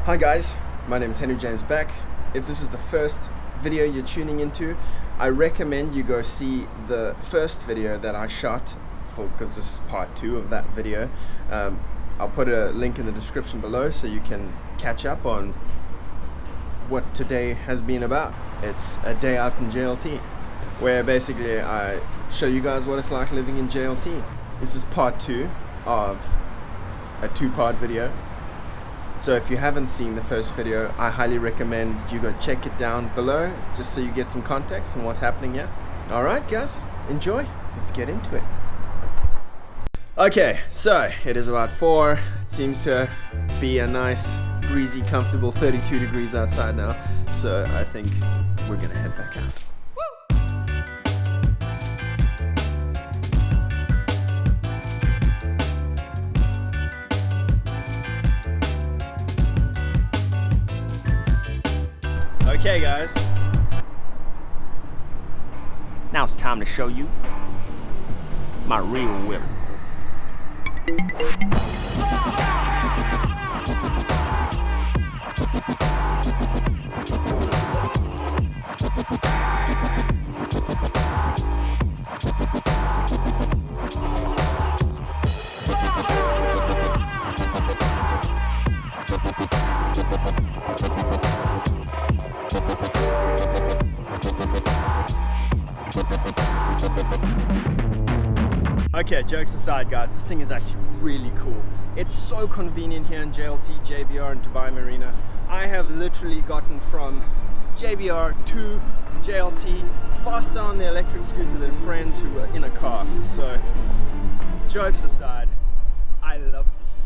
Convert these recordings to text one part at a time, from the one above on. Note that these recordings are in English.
Hi guys, my name is Henry James Beck. If this is the first video you're tuning into, I recommend you go see the first video that I shot because this is part 2 of that video. I'll put a link in the description below so you can catch up on what today has been about. It's a day out in JLT, where basically I show you guys what it's like living in JLT. This is part 2 of a 2-part video. So if you haven't seen the first video, I highly recommend you go check it down below just so you get some context on what's happening here. Alright guys, enjoy. Let's get into it. Okay, so it is about 4. It seems to be a nice, breezy, comfortable 32 degrees outside now. So I think we're gonna head back out. Okay guys, now it's time to show you my real whip. Okay, jokes aside guys, this thing is actually really cool. It's so convenient here in JLT, JBR and Dubai Marina. I have literally gotten from JBR to JLT faster on the electric scooter than friends who were in a car. So, jokes aside, I love this thing.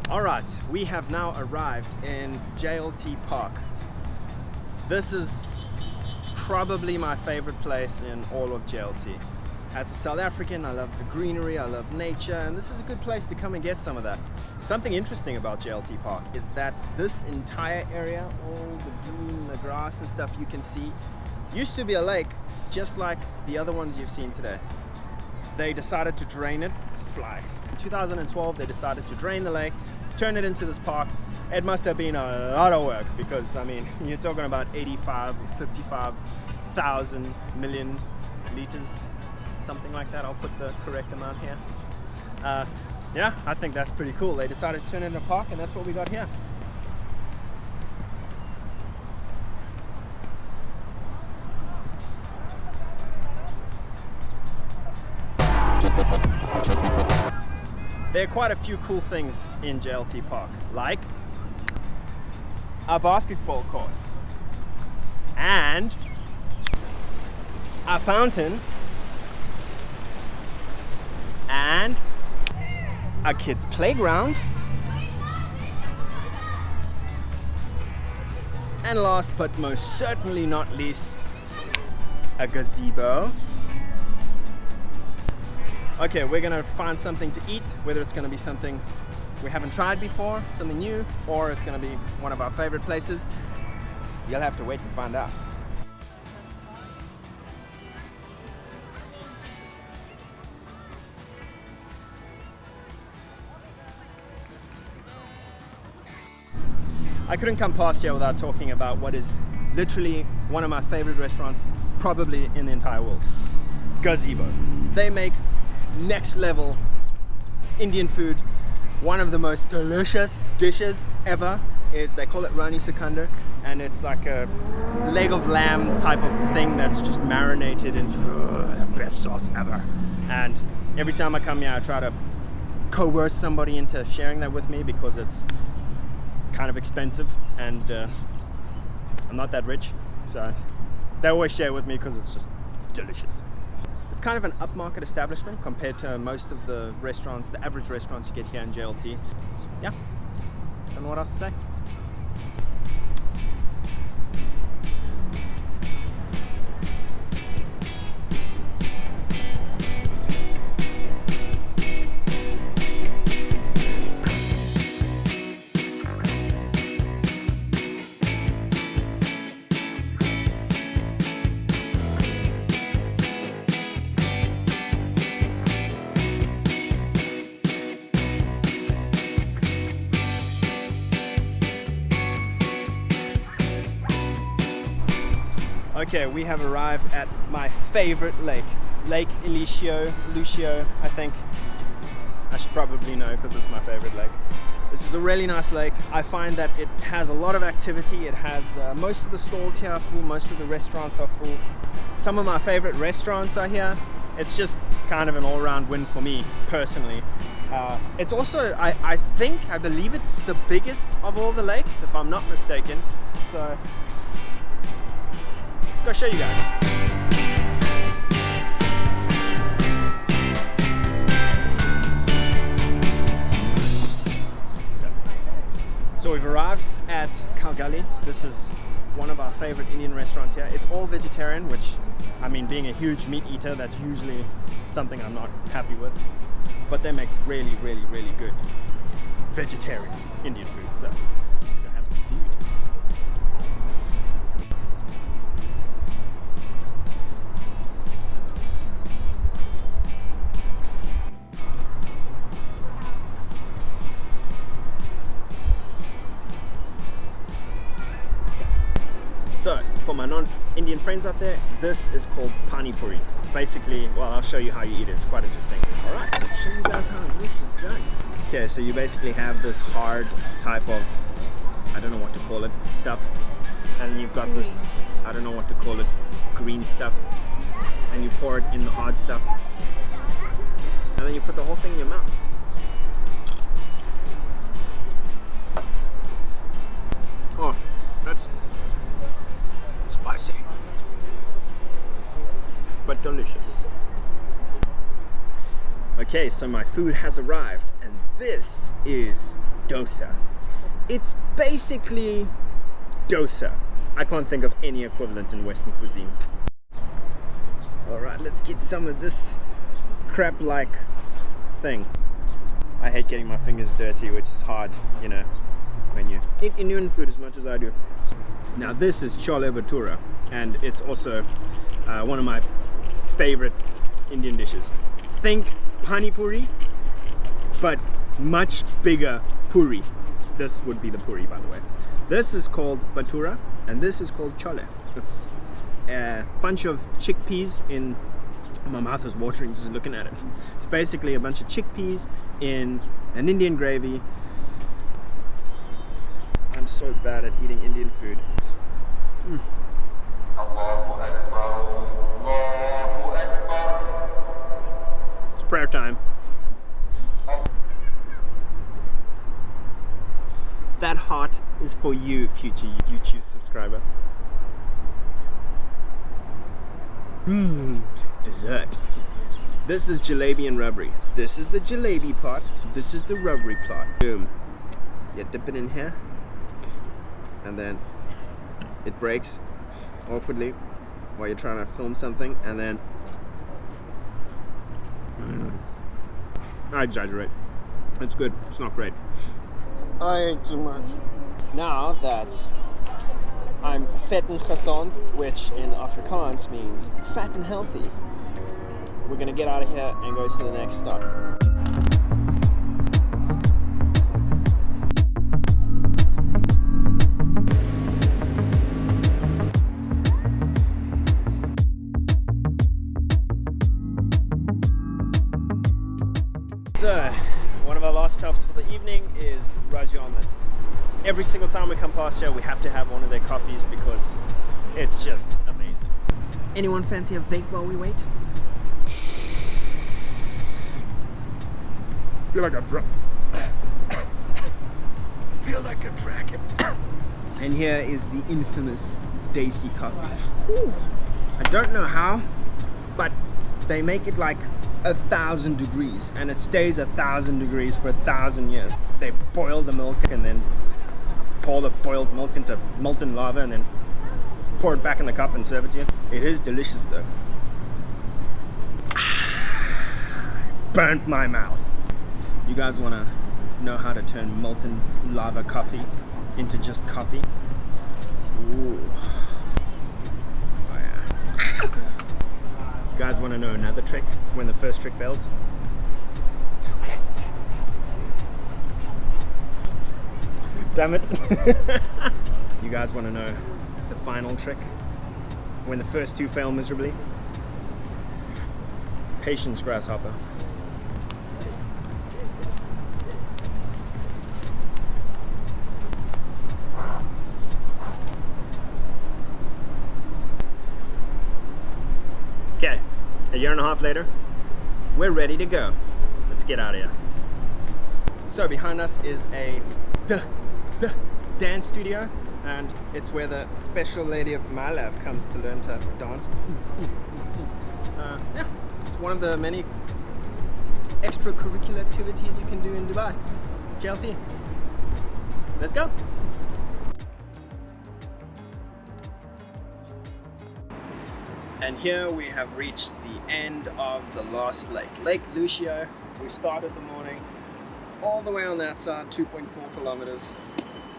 Alright, we have now arrived in Jlt Park. This is probably my favorite place in all of JLT. As a South African, I love the greenery, I love nature, and this is a good place to come and get some of that. Something interesting about Jlt Park is that this entire area, all the green, the grass and stuff you can see, used to be a lake just like the other ones you've seen today. They decided to drain it. Fly. In 2012 they decided to drain the lake, turn it into this park. It must have been a lot of work because I mean you're talking about 85 or 55,000 million liters, something like that. I'll put the correct amount here. Yeah, I think that's pretty cool. They decided to turn it into a park and that's what we got here. There are quite a few cool things in Jlt Park, like a basketball court and a fountain and a kid's playground, and last but most certainly not least, a gazebo. Okay, we're gonna find something to eat, whether it's gonna be something we haven't tried before, something new, or it's gonna be one of our favorite places. You'll have to wait and find out. I couldn't come past here without talking about what is literally one of my favorite restaurants, probably in the entire world. Gazebo. They make next level Indian food, one of the most delicious dishes ever. is, they call it Roni Secunda, and it's like a leg of lamb type of thing that's just marinated in the best sauce ever. And every time I come here, I try to coerce somebody into sharing that with me because it's kind of expensive, and I'm not that rich, so they always share with me because it's just delicious. It's kind of an upmarket establishment compared to most of the restaurants, the average restaurants you get here in JLT. Yeah, don't know what else to say. Okay, we have arrived at my favorite lake, Lake Lucio, I think. I should probably know because it's my favorite lake. This is a really nice lake. I find that it has a lot of activity. It has most of the stalls here are full, most of the restaurants are full. Some of my favorite restaurants are here. It's just kind of an all-round win for me, personally. It's also, I believe it's the biggest of all the lakes, if I'm not mistaken. So I'll show you guys. So we've arrived at Kalgali. This is one of our favorite Indian restaurants here. It's all vegetarian, which, I mean, being a huge meat eater, that's usually something I'm not happy with. But they make really, really, really good vegetarian Indian food. So let's go have some food. So, for my non-Indian friends out there, this is called Panipuri. It's basically, well, I'll show you how you eat it. It's quite interesting. Alright, I'll show you guys how this is done. Okay, so you basically have this hard type of, I don't know what to call it, stuff. And you've got this, I don't know what to call it, green stuff. And you pour it in the hard stuff. And then you put the whole thing in your mouth. Oh, that's spicy, but delicious. Okay, so my food has arrived, and this is dosa. It's basically dosa. I can't think of any equivalent in Western cuisine. Alright, let's get some of this crab-like thing. I hate getting my fingers dirty, which is hard, you know, when you eat Indian food as much as I do. Now this is chole bhatura, and it's also one of my favorite Indian dishes. Think Panipuri, but much bigger puri. This would be the puri, by the way. This is called bhatura, and this is called chole. It's a bunch of chickpeas in... My mouth is watering just looking at it. It's basically a bunch of chickpeas in an Indian gravy. I'm so bad at eating Indian food. It's prayer time. That heart is for you, future YouTube subscriber. Dessert. This is jalebi and rubbery. This is the jalebi part. This is the rubbery part. Boom. You dip it in here, and then it breaks awkwardly while you're trying to film something, and then I exaggerate. It's good. It's not great. I ate too much. Now that I'm vet en gezond, which in Afrikaans means fat and healthy, we're gonna get out of here and go to the next stop. So, one of our last stops for the evening is Rajya Omelette. every single time we come past here, we have to have one of their coffees because it's just amazing. Anyone fancy a vape while we wait? Feel like a dragon. Feel like a dragon. And here is the infamous Daisy coffee. Whew. I don't know how, but they make it like 1,000 degrees and it stays 1,000 degrees for 1,000 years. They boil the milk and then pour the boiled milk into molten lava and then pour it back in the cup and serve it to you. It is delicious though. Burnt my mouth. You guys want to know how to turn molten lava coffee into just coffee? Ooh. Oh yeah. You guys want to know another trick when the first trick fails? Damn it. You guys want to know the final trick when the first two fail miserably? Patience, grasshopper. Okay, a year and a half later, we're ready to go. Let's get out of here. So behind us is a dance studio, and it's where the special lady of my life comes to learn to dance. Yeah, it's one of the many extracurricular activities you can do in Dubai. Jlt, let's go. And here we have reached the end of the last lake, Lake Lucio. We started the morning all the way on that side, 2.4 kilometers,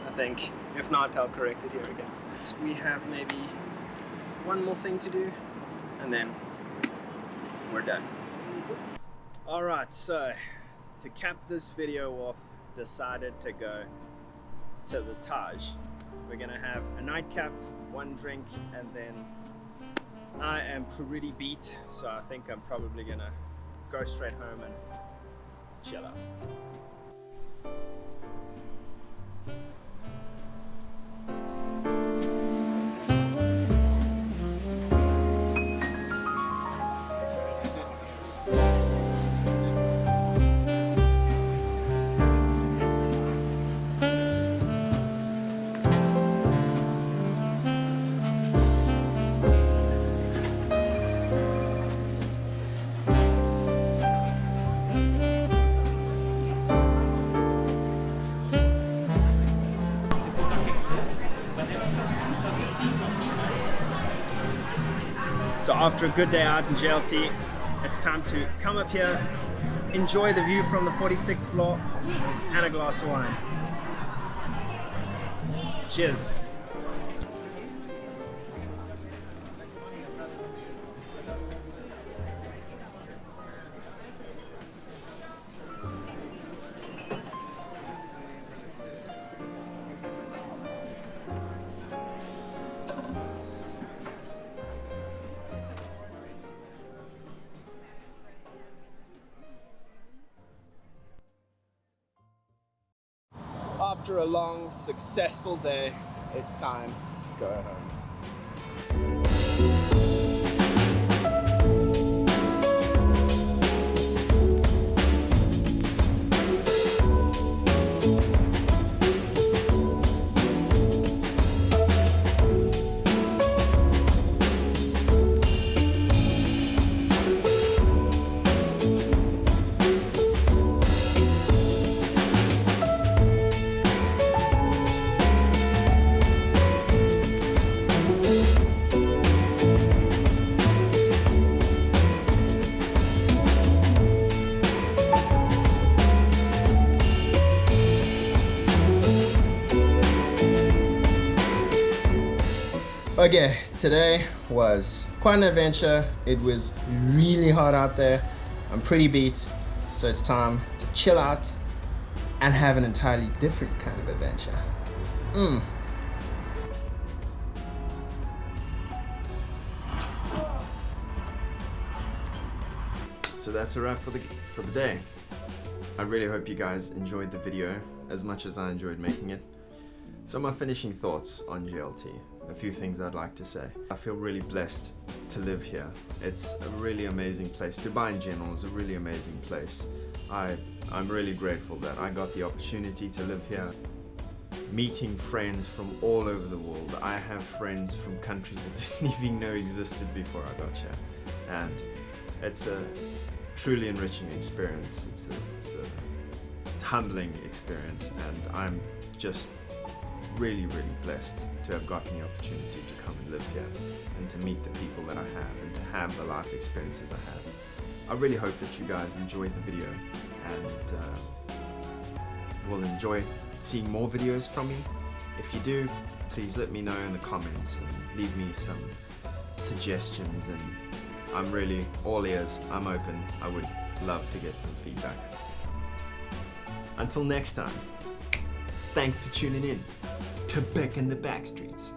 I think. If not, I'll correct it here again. We have maybe one more thing to do, and then we're done. All right, so to cap this video off, decided to go to the Taj. We're gonna have a nightcap, one drink, and then I am pretty beat, so I think I'm probably gonna go straight home and chill out. So after a good day out in JLT, it's time to come up here, enjoy the view from the 46th floor, and a glass of wine. Cheers. After a long, successful day, it's time to go home. Okay, today was quite an adventure. It was really hot out there. I'm pretty beat, so it's time to chill out and have an entirely different kind of adventure. So that's a wrap for the day. I really hope you guys enjoyed the video as much as I enjoyed making it. So my finishing thoughts on JLT, a few things I'd like to say. I feel really blessed to live here. It's a really amazing place. Dubai in general is a really amazing place. I'm really grateful that I got the opportunity to live here, meeting friends from all over the world. I have friends from countries I didn't even know existed before I got here. And it's a truly enriching experience. It's a humbling experience, and I'm just really blessed to have gotten the opportunity to come and live here and to meet the people that I have and to have the life experiences I have. I really hope that you guys enjoyed the video and will enjoy seeing more videos from me. If you do, please let me know in the comments and leave me some suggestions, and I'm really all ears. I'm open. I would love to get some feedback. Until next time, thanks for tuning in to Beck and the Backstreets.